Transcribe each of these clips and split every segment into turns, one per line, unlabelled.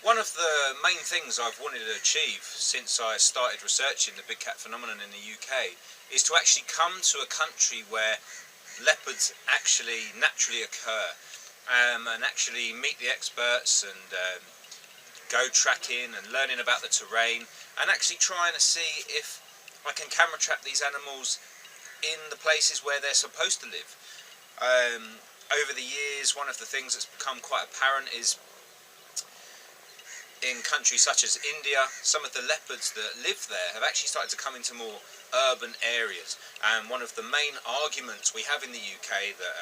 One of the main things I've wanted to achieve since I started researching the big cat phenomenon in the UK is to actually come to a country where leopards actually naturally occur, and actually meet the experts and go tracking and learning about the terrain, and actually trying to see if I can camera trap these animals in the places where they're supposed to live. Over the years, one of the things that's become quite apparent is in countries such as India, some of the leopards that live there have actually started to come into more urban areas. And one of the main arguments we have in the UK that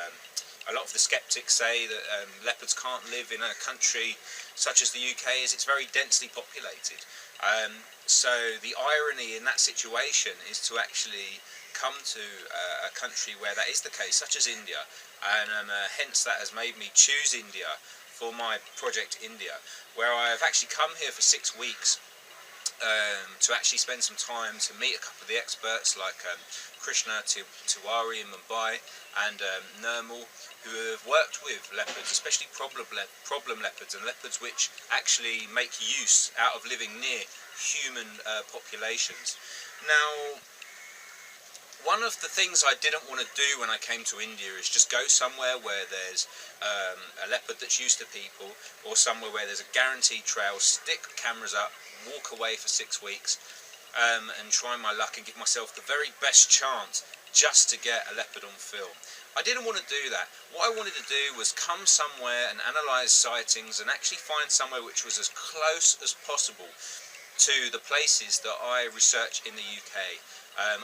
a lot of the skeptics say that leopards can't live in a country such as the UK is it's very densely populated. So the irony in that situation is to actually come to a country where that is the case, such as India, and hence that has made me choose India for my project India, where I've actually come here for 6 weeks to actually spend some time to meet a couple of the experts like Krishna Tiwari in Mumbai and Nirmal, who have worked with leopards, especially problem leopards and leopards which actually make use out of living near human populations. Now, one of the things I didn't want to do when I came to India is just go somewhere where there's a leopard that's used to people, or somewhere where there's a guaranteed trail, stick cameras up, walk away for 6 weeks, and try my luck and give myself the very best chance just to get a leopard on film. I didn't want to do that. What I wanted to do was come somewhere and analyse sightings and actually find somewhere which was as close as possible to the places that I research in the UK.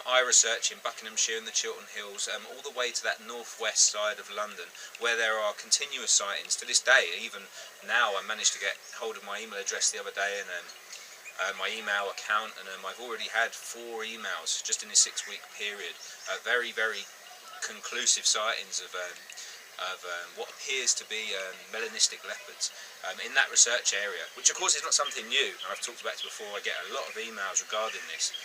I research in Buckinghamshire and the Chiltern Hills, all the way to that northwest side of London, where there are continuous sightings to this day. Even now, I managed to get hold of my email address the other day and my email account, and I've already had 4 emails just in this 6-week period. Very, very conclusive sightings of what appears to be melanistic leopards in that research area, which of course is not something new. I've talked about it before. I get a lot of emails regarding this.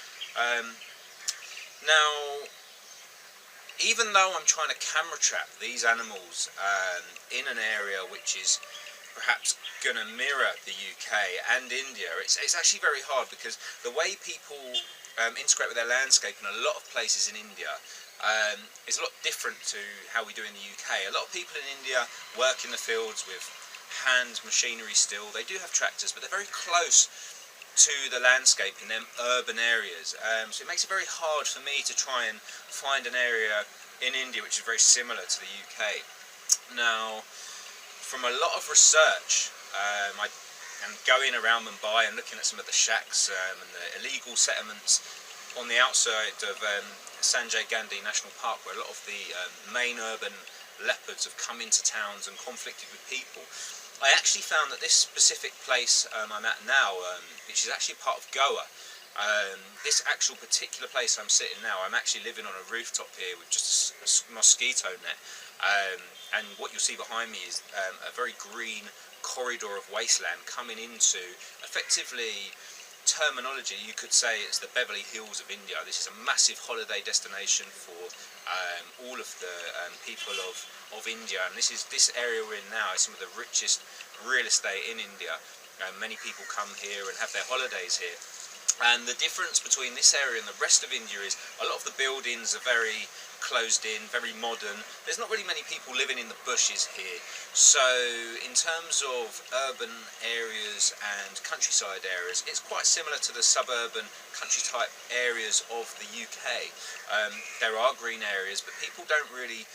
Now, even though I'm trying to camera trap these animals in an area which is perhaps going to mirror the UK and India, it's actually very hard, because the way people integrate with their landscape in a lot of places in India is a lot different to how we do in the UK. A lot of people in India work in the fields with hand machinery still. They do have tractors, but they're very close to the landscape in them urban areas, so it makes it very hard for me to try and find an area in India which is very similar to the UK. Now, from a lot of research, I am going around Mumbai and looking at some of the shacks and the illegal settlements on the outside of Sanjay Gandhi National Park, where a lot of the main urban leopards have come into towns and conflicted with people. I actually found that this specific place I'm at now, which is actually part of Goa, this actual particular place I'm sitting now, I'm actually living on a rooftop here with just a mosquito net, and what you'll see behind me is a very green corridor of wasteland coming into, effectively, terminology, you could say it's the Beverly Hills of India. This is a massive holiday destination for all of the people of India, and this area we're in now is some of the richest real estate in India. Many people come here and have their holidays here, and the difference between this area and the rest of India is a lot of the buildings are very closed in, very modern. There's not really many people living in the bushes here, so in terms of urban areas and countryside areas, it's quite similar to the suburban country type areas of the UK. There are green areas, but people don't really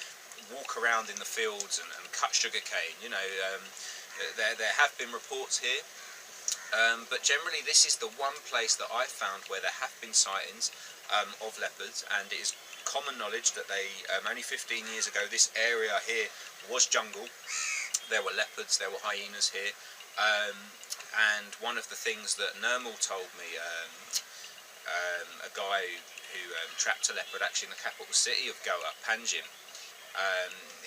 walk around in the fields and cut sugarcane. You know, there have been reports here, but generally this is the one place that I've found where there have been sightings of leopards, and it is common knowledge that they only 15 years ago this area here was jungle. There were leopards, there were hyenas here, and one of the things that Nirmal told me, a guy who trapped a leopard actually in the capital city of Goa, Panjim,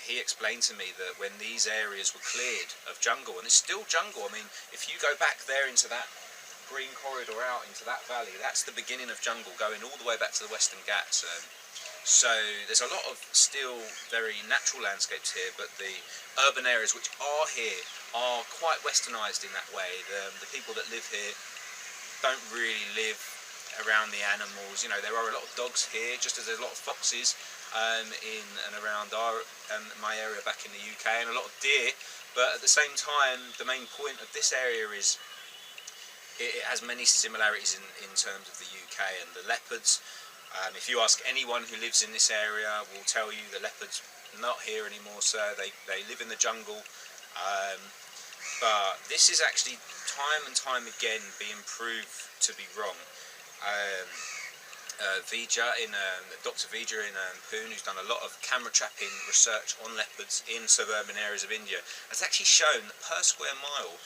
he explained to me that when these areas were cleared of jungle, and it's still jungle, I mean, if you go back there into that green corridor out into that valley, that's the beginning of jungle, going all the way back to the Western Ghats. So there's a lot of still very natural landscapes here, but the urban areas which are here are quite westernised in that way. The people that live here don't really live around the animals. You know, there are a lot of dogs here, just as there's a lot of foxes in and around my area back in the UK, and a lot of deer. But at the same time, the main point of this area is it has many similarities in terms of the UK and the leopards. If you ask anyone who lives in this area, will tell you the leopards are not here anymore, so they live in the jungle. But this is actually time and time again being proved to be wrong. Dr. Vija in Pune, who's done a lot of camera trapping research on leopards in suburban areas of India, has actually shown that per square mile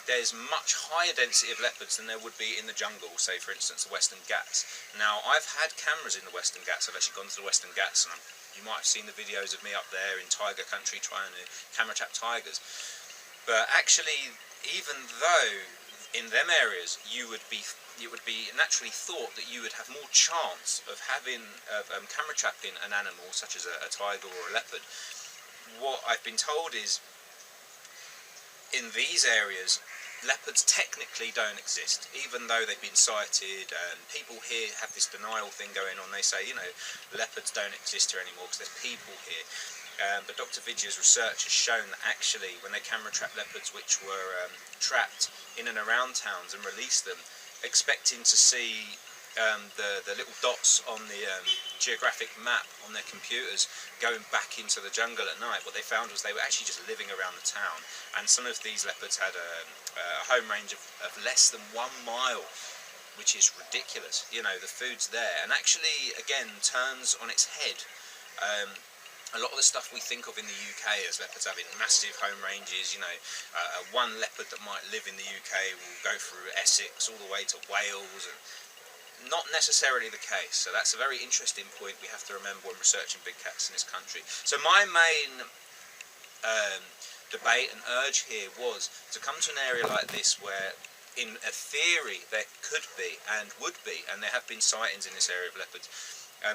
there's much higher density of leopards than there would be in the jungle, say for instance the Western Ghats. Now, I've had cameras in the Western Ghats. I've actually gone to the Western Ghats, and you might have seen the videos of me up there in tiger country trying to camera trap tigers. But actually, even though in them areas it would be naturally thought that you would have more chance of having camera trapping an animal such as a tiger or a leopard, what I've been told is in these areas leopards technically don't exist, even though they've been sighted. People here have this denial thing going on. They say, you know, leopards don't exist here anymore because there's people here. But Dr. Vijaya's research has shown that actually when they camera trap leopards which were trapped in and around towns and released them, expecting to see the little dots on the geographic map on their computers going back into the jungle at night, what they found was they were actually just living around the town, and some of these leopards had a home range of less than 1 mile, which is ridiculous. You know, the food's there, and actually again turns on its head a lot of the stuff we think of in the UK as leopards having massive home ranges. You know, one leopard that might live in the UK will go through Essex all the way to Wales, and not necessarily the case. So that's a very interesting point we have to remember when researching big cats in this country. So my main debate and urge here was to come to an area like this where in a theory there could be and would be, and there have been sightings in this area of leopards,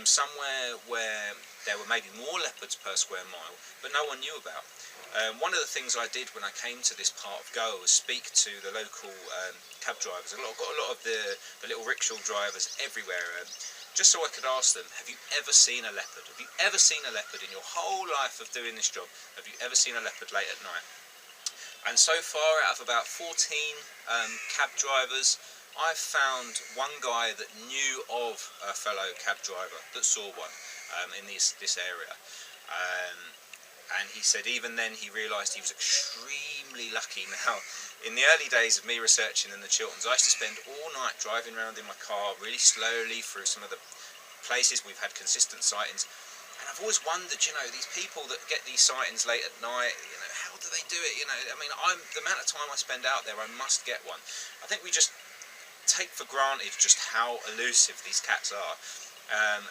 somewhere where there were maybe more leopards per square mile but no one knew about. One of the things I did when I came to this part of Goa was speak to the local cab drivers. I've got a lot of the little rickshaw drivers everywhere, just so I could ask them, have you ever seen a leopard? Have you ever seen a leopard in your whole life of doing this job? Have you ever seen a leopard late at night? And so far, out of about 14 cab drivers, I've found one guy that knew of a fellow cab driver that saw one in this area. And he said even then he realised he was extremely lucky. Now, in the early days of me researching in the Chilterns, I used to spend all night driving around in my car really slowly through some of the places we've had consistent sightings. And I've always wondered, you know, these people that get these sightings late at night, you know, how do they do it? You know, I mean, the amount of time I spend out there, I must get one. I think we just take for granted just how elusive these cats are.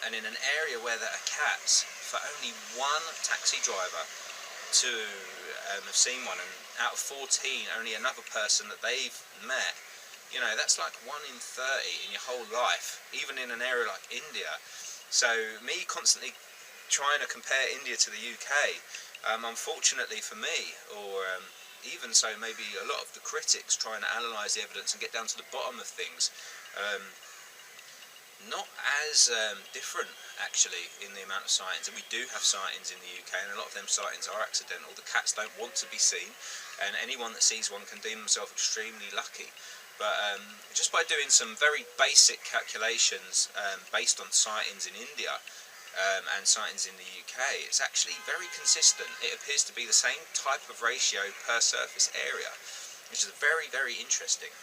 And in an area where there are cats, for only one taxi driver to have seen one, and out of 14 only another person that they've met, you know, that's like 1 in 30 in your whole life, even in an area like India. So me constantly trying to compare India to the UK, unfortunately for me, or even so maybe a lot of the critics trying to analyse the evidence and get down to the bottom of things, not as different actually in the amount of sightings. And we do have sightings in the UK, and a lot of them sightings are accidental. The cats don't want to be seen, and anyone that sees one can deem themselves extremely lucky. But just by doing some very basic calculations based on sightings in India and sightings in the UK, it's actually very consistent. It appears to be the same type of ratio per surface area, which is very, very interesting.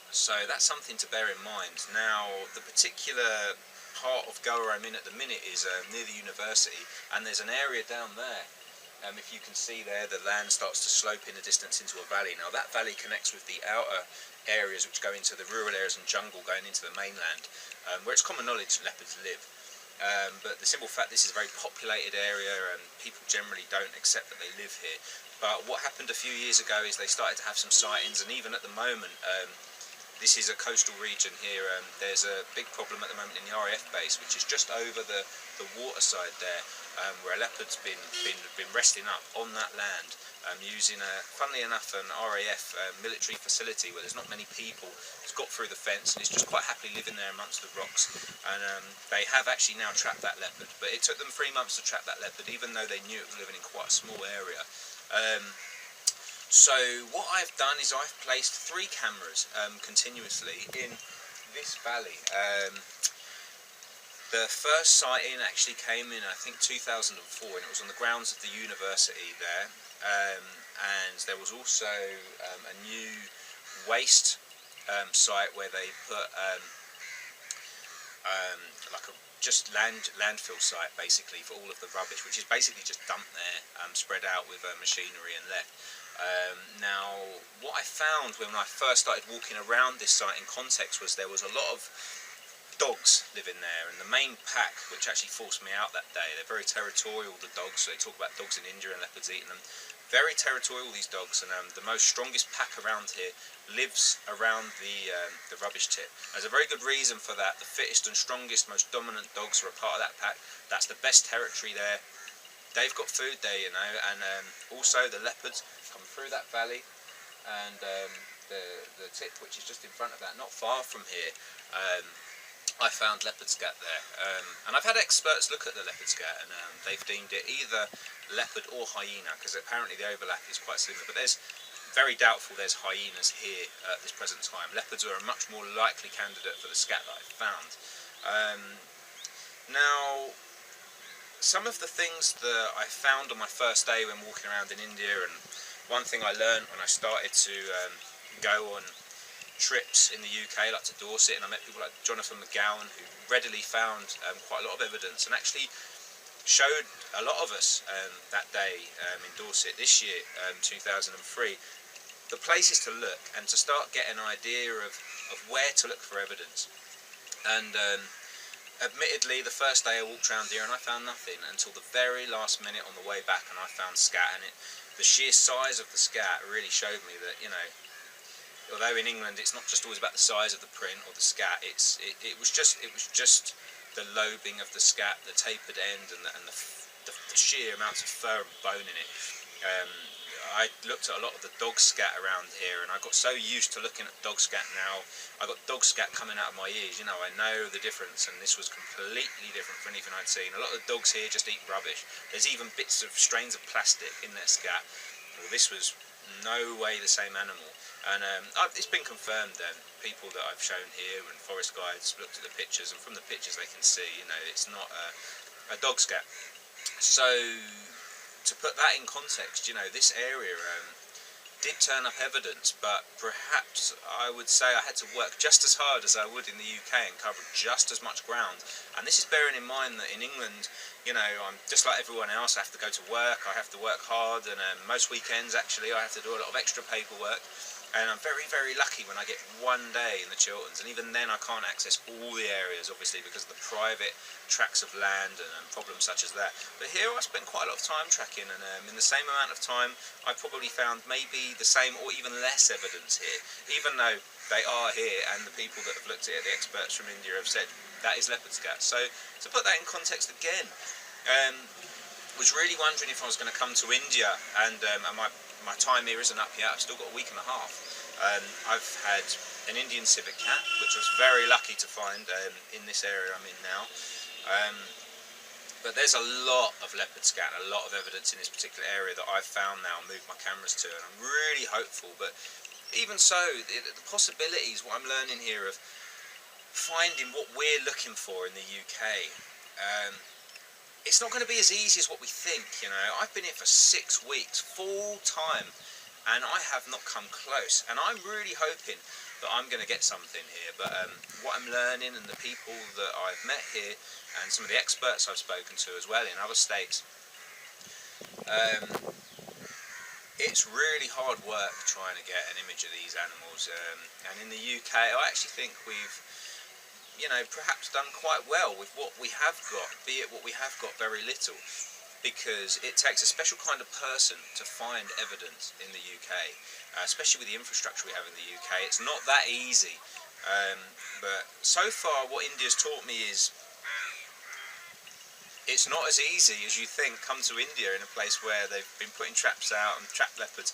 So that's something to bear in mind. Now, the particular part of Goa I'm in at the minute is near the university, and there's an area down there. If you can see there, the land starts to slope in the distance into a valley. Now that valley connects with the outer areas which go into the rural areas and jungle going into the mainland, where it's common knowledge leopards live. But the simple fact this is a very populated area and people generally don't accept that they live here. But what happened a few years ago is they started to have some sightings, and even at the moment this is a coastal region here. There's a big problem at the moment in the RAF base, which is just over the water side there, where a leopard's been resting up on that land, using funnily enough, an RAF military facility where there's not many people. It's got through the fence and it's just quite happily living there amongst the rocks. And they have actually now trapped that leopard, but it took them 3 months to trap that leopard, even though they knew it was living in quite a small area. So what I've done is I've placed 3 cameras continuously in this valley. The first sighting actually came in, I think, 2004, and it was on the grounds of the university there. And there was also a new waste site where they put like a just landfill site basically for all of the rubbish, which is basically just dumped there, spread out with machinery and left. Now, what I found when I first started walking around this site in context was there was a lot of dogs living there, and the main pack, which actually forced me out that day, they're very territorial, the dogs. So they talk about dogs in India and leopards eating them. Very territorial, these dogs, and the most strongest pack around here lives around the rubbish tip. There's a very good reason for that. The fittest and strongest, most dominant dogs are a part of that pack. That's the best territory there. They've got food there, you know, and also the leopards come through that valley, and the tip, which is just in front of that, not far from here, I found leopard scat there, and I've had experts look at the leopard scat, and they've deemed it either leopard or hyena, because apparently the overlap is quite similar, but there's very doubtful there's hyenas here at this present time. Leopards are a much more likely candidate for the scat that I've found. Now, some of the things that I found on my first day when walking around in India, and one thing I learned when I started to go on trips in the UK, like to Dorset, and I met people like Jonathan McGowan, who readily found quite a lot of evidence, and actually showed a lot of us that day in Dorset this year, 2003, the places to look and to start getting an idea of where to look for evidence. And admittedly, the first day I walked around here and I found nothing until the very last minute on the way back, and I found scat, and the sheer size of the scat really showed me that, you know, although in England it's not just always about the size of the print or the scat, it was just the lobing of the scat, the tapered end, and the sheer amounts of fur and bone in it. I looked at a lot of the dog scat around here, and I got so used to looking at dog scat now. I got dog scat coming out of my ears, you know, I know the difference, and this was completely different from anything I'd seen. A lot of the dogs here just eat rubbish. There's even bits of strains of plastic in their scat. Well, this was no way the same animal, and it's been confirmed then. People that I've shown here and forest guides looked at the pictures, and from the pictures they can see, you know, it's not a dog scat. So, to put that in context, you know, this area did turn up evidence, but perhaps I would say I had to work just as hard as I would in the UK and cover just as much ground. And this is bearing in mind that in England, you know, I'm just like everyone else. I have to go to work, I have to work hard, and most weekends actually I have to do a lot of extra paperwork. And I'm very, very lucky when I get one day in the Chilterns, and even then I can't access all the areas, obviously, because of the private tracts of land and problems such as that. But here I spent quite a lot of time tracking, and in the same amount of time I probably found maybe the same or even less evidence here, even though they are here, and the people that have looked at it, the experts from India, have said that is leopard scat. So to put that in context again, was really wondering if I was going to come to India, and my time here isn't up yet. I've still got a week and a half. I've had an Indian civet cat, which I was very lucky to find in this area I'm in now. But there's a lot of leopard scat, a lot of evidence in this particular area that I've found now and moved my cameras to, and I'm really hopeful. But even so, the possibilities, what I'm learning here of finding what we're looking for in the UK, it's not going to be as easy as what we think, you know. I've been here for 6 weeks, full time, and I have not come close. And I'm really hoping that I'm going to get something here. But what I'm learning, and the people that I've met here, and some of the experts I've spoken to as well in other states, it's really hard work trying to get an image of these animals. And in the UK, I actually think we've, you know, perhaps done quite well with what we have got, be it what we have got very little. because it takes a special kind of person to find evidence in the UK, especially with the infrastructure we have in the UK. It's not that easy, but so far what India's taught me is it's not as easy as you think. Come to India in a place where they've been putting traps out and trapped leopards,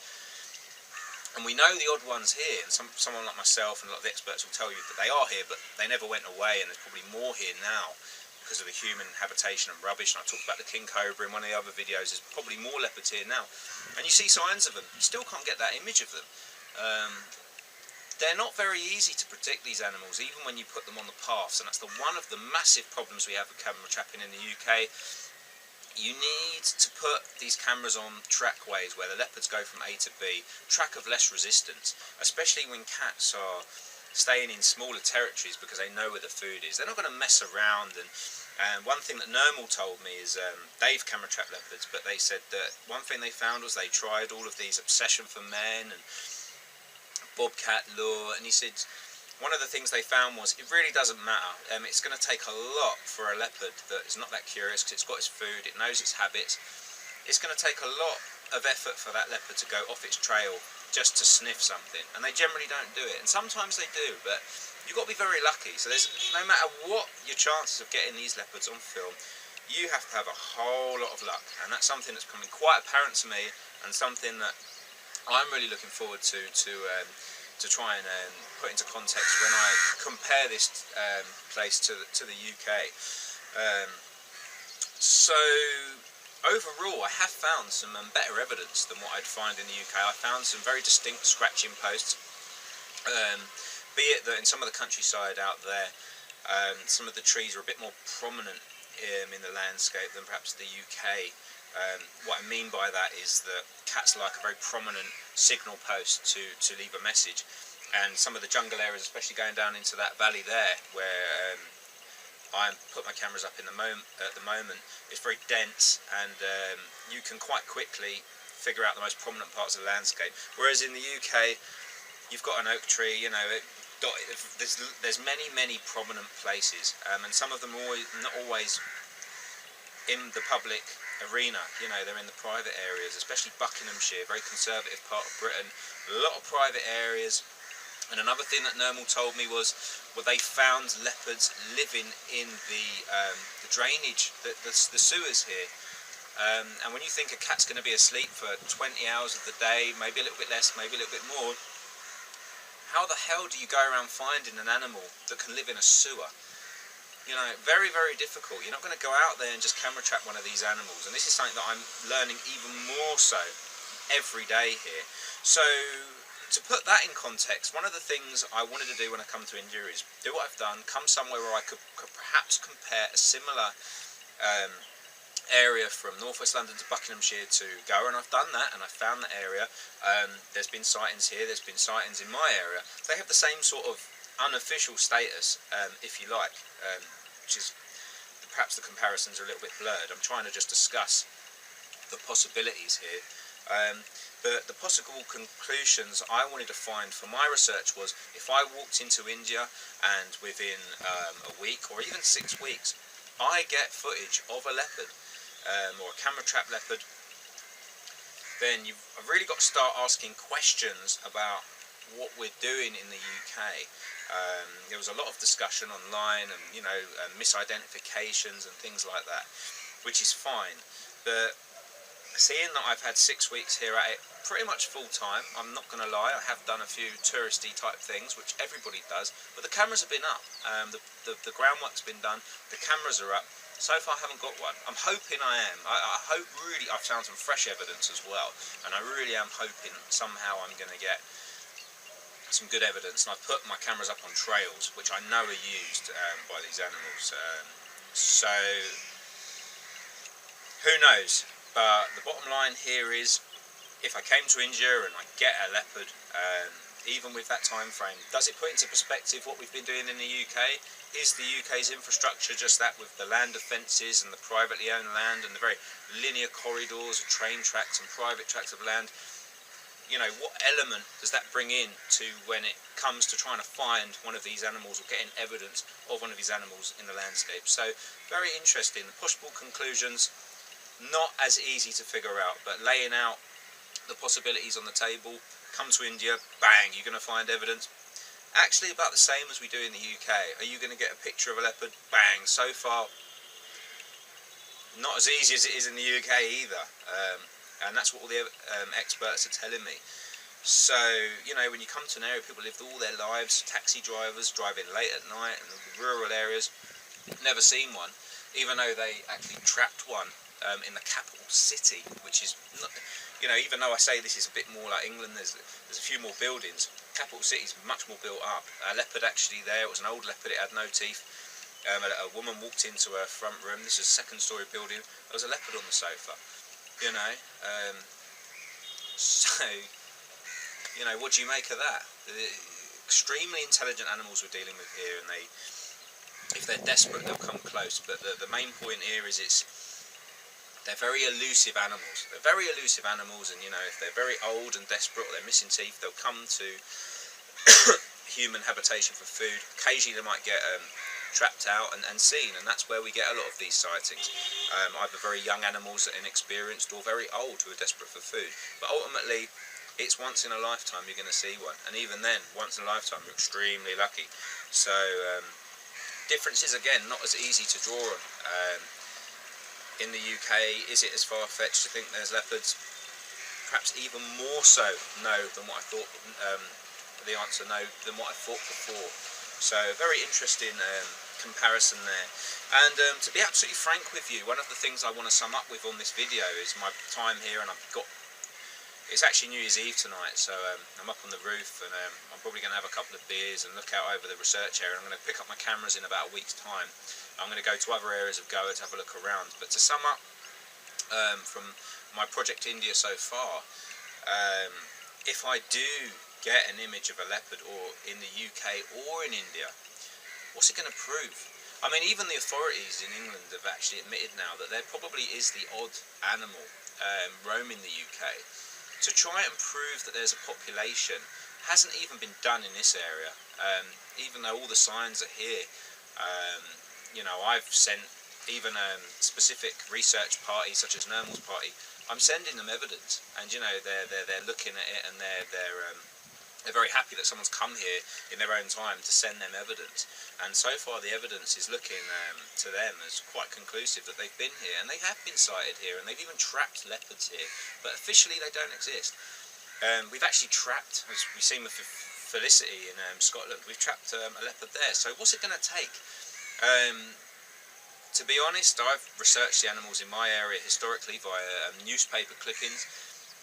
and we know the odd ones here, and someone like myself and a lot of the experts will tell you that they are here, but they never went away, and there's probably more here now because of the human habitation and rubbish. And I talked about the king cobra in one of the other videos. There's probably more leopards here now, and you see signs of them. You still can't get that image of them. They're not very easy to predict, these animals, even when you put them on the paths, and that's one of the massive problems we have with camera trapping in the UK. You need to put these cameras on trackways where the leopards go from A to B, track of less resistance, especially when cats are staying in smaller territories because they know where the food is. They're not going to mess around. And one thing that Nermal told me is they've camera trapped leopards, but they said that one thing they found was they tried all of these obsession for men and bobcat lure, and he said one of the things they found was it really doesn't matter. It's going to take a lot for a leopard that is not that curious, because it's got its food, it knows its habits. It's going to take a lot of effort for that leopard to go off its trail just to sniff something, and they generally don't do it. And sometimes they do, but you've got to be very lucky. So there's, no matter what your chances of getting these leopards on film, you have to have a whole lot of luck, and that's something that's becoming quite apparent to me, and something that I'm really looking forward to try and put into context when I compare this place to the UK. So overall, I have found some better evidence than what I'd find in the UK. I found some very distinct scratching posts, be it that in some of the countryside out there, some of the trees are a bit more prominent in the landscape than perhaps the UK. What I mean by that is that cats like a very prominent signal post to leave a message, and some of the jungle areas, especially going down into that valley there where I put my cameras up at the moment, it's very dense, and you can quite quickly figure out the most prominent parts of the landscape. Whereas in the UK, you've got an oak tree, you know, there's many prominent places, and some of them are not always in the public arena. You know, they're in the private areas, especially Buckinghamshire, very conservative part of Britain, a lot of private areas. And another thing that Nermal told me was, well, they found leopards living in the drainage, the sewers here. And when you think a cat's going to be asleep for 20 hours of the day, maybe a little bit less, maybe a little bit more, how the hell do you go around finding an animal that can live in a sewer? You know, very difficult. You're not going to go out there and just camera trap one of these animals, and this is something that I'm learning even more so every day here. So to put that in context, one of the things I wanted to do when I come to India is do what I've done, come somewhere where I could perhaps compare a similar area from northwest London to Buckinghamshire to Goa, and I've done that, and I've found that area. There's been sightings here, there's been sightings in my area. They have the same sort of unofficial status, if you like, which is perhaps the comparisons are a little bit blurred. I'm trying to just discuss the possibilities here. But the possible conclusions I wanted to find for my research was, if I walked into India and within a week or even 6 weeks I get footage of a leopard or a camera trap leopard, then I've really got to start asking questions about what we're doing in the UK. There was a lot of discussion online, and you know, misidentifications and things like that, which is fine. But seeing that I've had 6 weeks here at it pretty much full time, I'm not going to lie, I have done a few touristy type things, which everybody does, but the cameras have been up, the groundwork's been done, the cameras are up. So far I haven't got one. I'm hoping I am. I hope really I've found some fresh evidence as well, and I really am hoping somehow I'm going to get some good evidence. And I've put my cameras up on trails, which I know are used by these animals. So who knows? But the bottom line here is, if I came to India and I get a leopard, even with that time frame, does it put into perspective what we've been doing in the UK? Is the UK's infrastructure just that, with the land defences and the privately owned land and the very linear corridors of train tracks and private tracts of land? You know, what element does that bring in to when it comes to trying to find one of these animals or getting evidence of one of these animals in the landscape? So very interesting. The possible conclusions, not as easy to figure out, but laying out the possibilities on the table. Come to India, bang, you're going to find evidence. Actually about the same as we do in the UK. Are you going to get a picture of a leopard? Bang. So far, not as easy as it is in the UK either. And that's what all the experts are telling me. So, you know, when you come to an area, people lived all their lives, taxi drivers driving late at night in the rural areas, never seen one, even though they actually trapped one in the capital city, which is not, you know, even though I say this is a bit more like England, there's a few more buildings. Capital city's much more built up. A leopard actually there, it was an old leopard, it had no teeth. A woman walked into her front room, this is a second-story building, there was a leopard on the sofa, you know. So, you know, what do you make of that? The extremely intelligent animals we're dealing with here, and they, if they're desperate, they'll come close. But the main point here is they're very elusive animals. They're very elusive animals, and you know, if they're very old and desperate, or they're missing teeth, they'll come to human habitation for food. Occasionally they might get trapped out and seen, and that's where we get a lot of these sightings. Either very young animals that are inexperienced, or very old who are desperate for food. But ultimately, it's once in a lifetime you're going to see one, and even then, once in a lifetime, you're extremely lucky. So differences, again, not as easy to draw on. In the UK, is it as far-fetched to think there's leopards? Perhaps even more so no than what I thought, the answer no than what I thought before. So very interesting comparison there. And to be absolutely frank with you, one of the things I want to sum up with on this video is my time here, and it's actually New Year's Eve tonight, so I'm up on the roof, and I'm probably going to have a couple of beers and look out over the research area. I'm going to pick up my cameras in about a week's time. I'm going to go to other areas of Goa to have a look around. But to sum up from my Project India so far, if I do get an image of a leopard, or in the UK or in India, what's it going to prove? I mean, even the authorities in England have actually admitted now that there probably is the odd animal roaming the UK. To try and prove that there's a population hasn't even been done in this area, even though all the signs are here. You know, I've sent even specific research parties such as Nirmal's party. I'm sending them evidence, and you know, they're looking at it, and they're very happy that someone's come here in their own time to send them evidence. And so far, the evidence is looking to them as quite conclusive that they've been here, and they have been sighted here, and they've even trapped leopards here. But officially, they don't exist. We've actually trapped, as we've seen with Felicity in Scotland, we've trapped a leopard there. So what's it going to take? To be honest, I've researched the animals in my area historically via newspaper clippings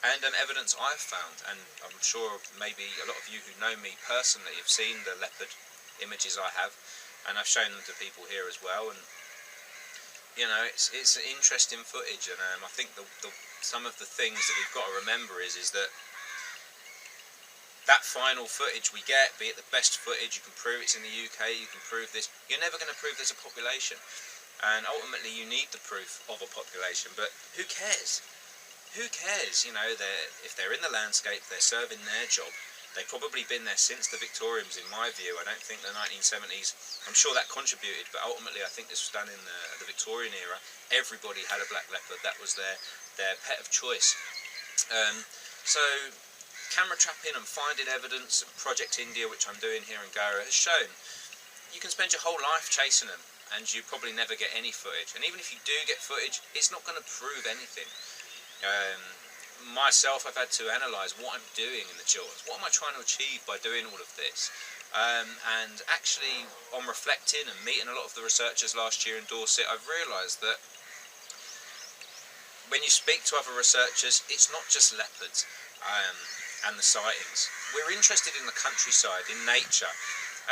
and evidence I've found, and I'm sure maybe a lot of you who know me personally have seen the leopard images I have, and I've shown them to people here as well. And you know, it's interesting footage, and I think some of the things that we've got to remember is that final footage we get, be it the best footage, you can prove it's in the UK, you can prove this, you're never going to prove there's a population. And ultimately you need the proof of a population, but who cares? Who cares? You know, if they're in the landscape, they're serving their job. They've probably been there since the Victorians, in my view. I don't think the 1970s, I'm sure that contributed, but ultimately I think this was done in the Victorian era. Everybody had a black leopard, that was their pet of choice. So camera trapping and finding evidence, and Project India, which I'm doing here in Goa, has shown you can spend your whole life chasing them, and you probably never get any footage. And even if you do get footage, it's not going to prove anything. Myself, I've had to analyse what I'm doing in the children's. What am I trying to achieve by doing all of this? And actually, on reflecting and meeting a lot of the researchers last year in Dorset, I've realised that when you speak to other researchers, it's not just leopards and the sightings. We're interested in the countryside, in nature,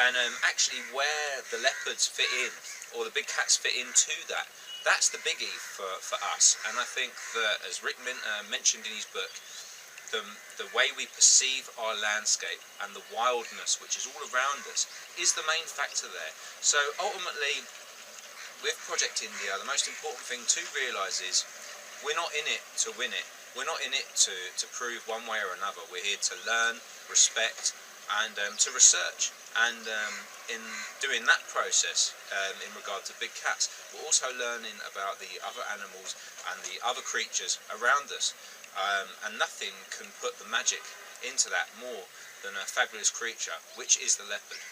and actually where the leopards fit in, or the big cats fit into that. That's the biggie for us. And I think that, as Rick mentioned in his book, the way we perceive our landscape and the wildness which is all around us is the main factor there. So ultimately, with Project India, the most important thing to realise is we're not in it to win it. We're not in it to prove one way or another. We're here to learn, respect, and to research. And in doing that process, in regard to big cats, we're also learning about the other animals and the other creatures around us. And nothing can put the magic into that more than a fabulous creature, which is the leopard.